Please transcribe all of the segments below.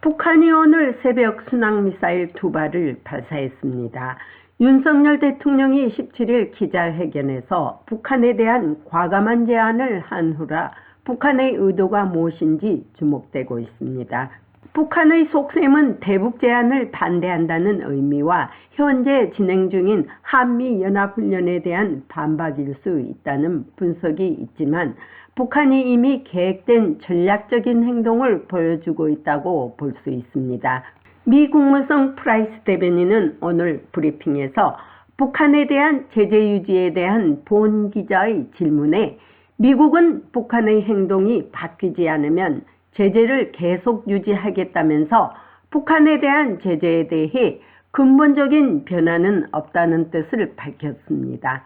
북한이 오늘 새벽 순항미사일 2발을 발사했습니다. 윤석열 대통령이 17일 기자회견에서 북한에 대한 과감한 제안을 한 후라 북한의 의도가 무엇인지 주목되고 있습니다. 북한의 속셈은 대북 제안을 반대한다는 의미와 현재 진행 중인 한미연합훈련에 대한 반박일 수 있다는 분석이 있지만 북한이 이미 계획된 전략적인 행동을 보여주고 있다고 볼 수 있습니다. 미 국무성 프라이스 대변인은 오늘 브리핑에서 북한에 대한 제재 유지에 대한 본 기자의 질문에 미국은 북한의 행동이 바뀌지 않으면 제재를 계속 유지하겠다면서 북한에 대한 제재에 대해 근본적인 변화는 없다는 뜻을 밝혔습니다.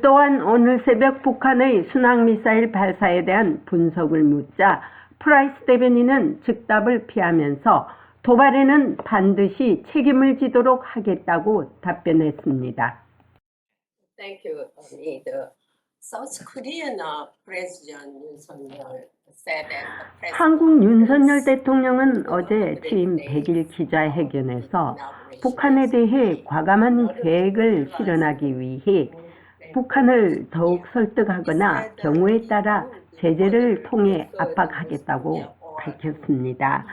또한 오늘 새벽 북한의 순항미사일 발사에 대한 분석을 묻자 프라이스 대변인은 즉답을 피하면서 도발에는 반드시 책임을 지도록 하겠다고 답변했습니다. Thank you. The South Korean President Yoon Suk-yeol said at the press 한국 윤석열 대통령은 어제 취임 100일 기자회견에서 북한에 대해 과감한 계획을 실현하기 위해 북한을 더욱 설득하거나 경우에 따라 제재를 통해 압박하겠다고 밝혔습니다.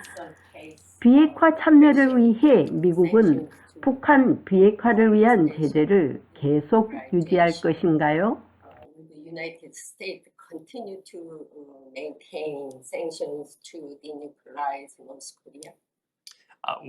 비핵화 참여를 위해 미국은 북한 비핵화를 위한 제재를 계속 유지할 것인가요? the United States continue to maintain sanctions to denuclearize North Korea.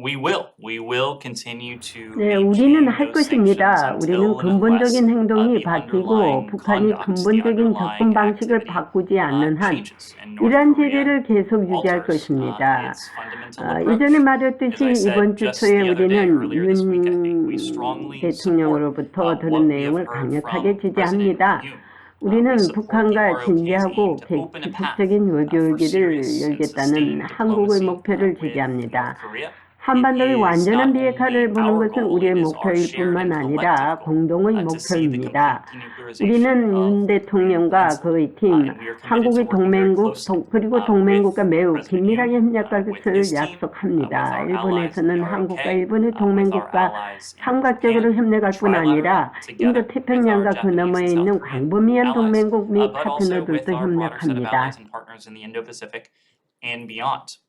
We will continue to 네, maintain 우리는 할 those sanctions 것입니다. 우리는 until and 근본적인 unless 행동이 the 바뀌고 underlying 북한이 conduct, the 근본적인 접근 underlying 방식을 activity 바꾸지 않는 한 changes and North 이란 Korea 제재를 계속 유지할 alters 것입니다. its fundamental 이전에 approach. 말했듯이 As I said 이번 주 just 초에 the other day, 우리는 earlier this week, I think we 윤 strongly support 대통령으로부터 들은 what we have 내용을 heard 강력하게 from President 지지합니다. Yoon. 우리는 We support the 북한과 ROK's 진지하고 aim to open a path 지속적인 외교기를 for serious and 열겠다는 sustained 한국의 diplomacy 목표를 with 지지합니다. North Korea. 한반도의 완전한 비핵화를 보는 our 것은 goal, 우리의 it is our 목표일 shared 뿐만 and 아니라 collective 공동의 goal to see the 목표입니다. complete denuclearization 우리는 of 윤 the 대통령과 Korean Peninsula. 그의 팀, And we are committed 한국의 to working very 동맹국 closely 그리고 with 동맹국과 매우 President 긴밀하게 Yoon, 협력할 with 것을 his team, 약속합니다. with our allies in 일본에서는 the 한국과 ROK, 일본의 with our 동맹국과 allies in 삼각적으로 Japan, 협력할 뿐 아니라 trilaterally 인도 together with our 태평양과 그 Japanese 너머에 and 있는 South Korean 광범위한 allies, 동맹국 및 but also with 파트너들도 our broader set of 협력합니다. allies and partners in the Indo-Pacific and beyond.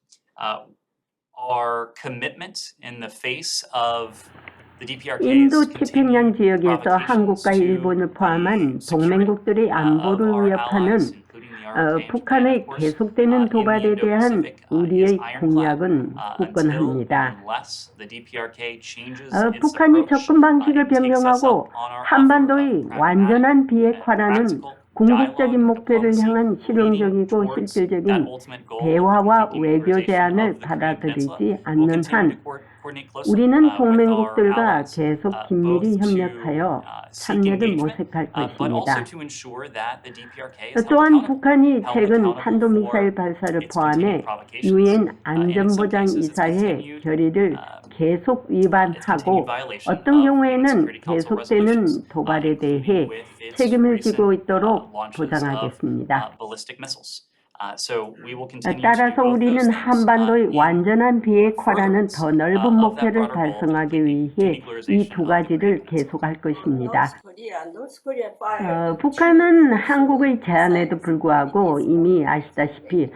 Our commitment in the face of the DPRK's 인도 태평양 continued 지역에서 provocations 한국과 to 일본을 포함한 the 동맹국들의 security of 안보를 our 위협하는 allies, including the ROK and Japan, of 북한의 course, 계속되는 in the 도발에 대한 Indo-Pacific is 우리의 ironclad 공약은 until 굳건합니다. and unless the DPRK changes its 북한이 approach 접근 방식을 and takes us 변경하고 up on our offer of 한반도의 pragmatic 완전한 and 비핵화라는 practical 궁극적인 dialogue and 목표를 diplomacy 향한 leading 실용적이고 towards that 실질적인 ultimate goal of 대화와 complete 외교 denuclearization 제안을 of the Korean Peninsula. 받아들이지 We'll 않는 continue 한 to coordinate closely 우리는 with our 동맹국들과 allies, 계속 both 긴밀히 to 협력하여 seek 참여를 engagement, 모색할 but also 것입니다. to ensure that the DPRK is held 또한 accountable. 북한이 held 최근 accountable 탄도미사일 for 발사를 its 포함해 continued provocations. 유엔 And in some cases, it's 안전보장이사회 continued 결의를 계속 위반하고 violation 어떤 of UN 경우에는 Security Council 계속되는 resolutions, 도발에 대해 including with its 책임을 recent 지고 있도록 launches 보장하겠습니다. of ballistic missiles. So we will continue to 따라서 do both 우리는 those things. 한반도의 In 완전한 비핵화라는 furtherance 더 넓은 of that 목표를 broader goal of 달성하기 complete 위해 이 denuclearization 두 of the 가지를 Korean Peninsula. 계속할 것입니다. North Korea fired 북한은 한국의 제안에도 불구하고 이미 아시다시피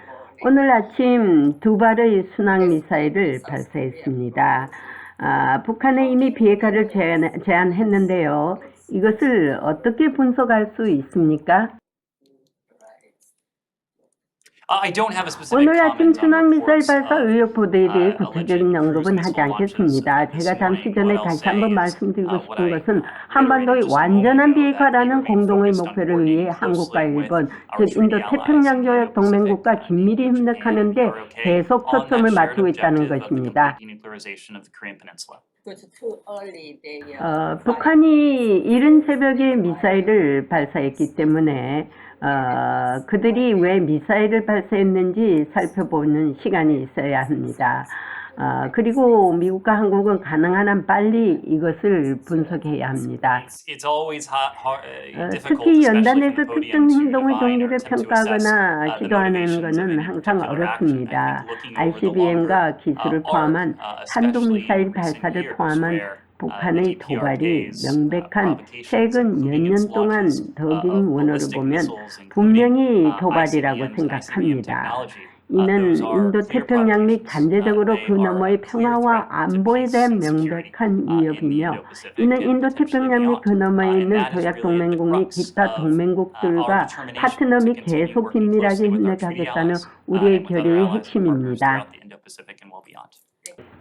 오늘 아침 2발의 순항미사일을 발사했습니다. 북한은 이미 비핵화를 제안했는데요. 이것을 어떻게 분석할 수 있습니까? I don't have a specific 오늘 아침 comment on 순항미사일 reports 발사 of 의혹 보도에 대해 alleged 구체적인 cruise 언급은 하지 missile launches 않겠습니다. this 제가 잠시 morning. 전에 What I'll 다시 say 한번 is, 말씀드리고 what 싶은 I 것은 reiterated 한반도의 just a moment 완전한 ago, that we 비핵화라는 remain 공동의 focused on 목표를 위해 coordinating 한국과 closely with 일본, our 즉 인도 treaty allies 태평양 in the 조약 Indo-Pacific, 동맹국과 긴밀히 Japan, 협력하는 데 ROK, 계속 on that 초점을 shared 맞추고 있다는 objective of the 것입니다. complete denuclearization of the Korean Peninsula. because too early they 북한이 이른 새벽에 미사일을 발사했기 때문에 그들이 왜 미사일을 발사했는지 살펴보는 시간이 있어야 합니다. 그리고 미국과 한국은 가능한 한 빨리 이것을 분석해야 합니다. It's always difficult, 특히 especially 연단에서 from the 특정 podium, to 행동의 define or 종류를 attempt to assess 평가하거나 the 시도하는 motivations of 것은 any 항상 particular action. I 어렵습니다. think looking over the ICBM과 longer 기술을 arc, 포함한 especially 탄도미사일 in recent 발사를 years, 포함한 where 북한의 the 도발이 DPRK's 명백한 provocations, 최근 몇 including 년 its 동안 launches 더 긴 of 원어를 ballistic 보면 missiles, including 분명히 도발이라고 ICBMs and ICBM 생각합니다. technology. 이는 Those are 인도 clear 태평양 및 provocations. 잠재적으로 They 그 are 너머의 a clear 평화와 threat to 안보에 peace 대한 and security 명백한 in the 위협이며 Indo-Pacific 이는 and 인도 potentially 태평양 및 그 beyond. 너머에 And 있는 that is 조약 really at 동맹국 the 및 crux 기타 of 동맹국들과 our determination 파트너 to 및 continue 계속 working 긴밀하게 closely with our treaty 협력하겠다는 allies 우리의 and with other 결의의 allies and partners 핵심입니다. throughout the Indo-Pacific and well beyond.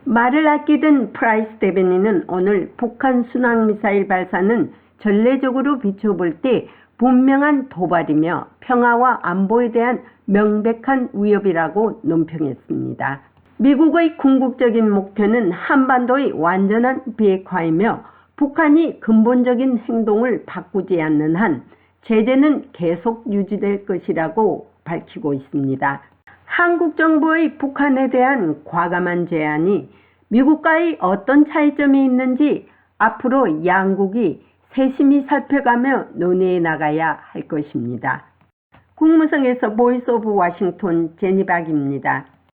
말을 아끼던 프라이스 대변인은 오늘 북한 순항미사일 발사는 전례적으로 비춰볼 때 분명한 도발이며 평화와 안보에 대한 명백한 위협이라고 논평했습니다. 미국의 궁극적인 목표는 한반도의 완전한 비핵화이며 북한이 근본적인 행동을 바꾸지 않는 한 제재는 계속 유지될 것이라고 밝히고 있습니다. 한국 정부의 북한에 대한 과감한 제안이 미국과의 어떤 차이점이 있는지 앞으로 양국이 세심히 살펴가며 논의해 나가야 할 것입니다. 국무성에서 보이스 오브 워싱턴 제니박입니다.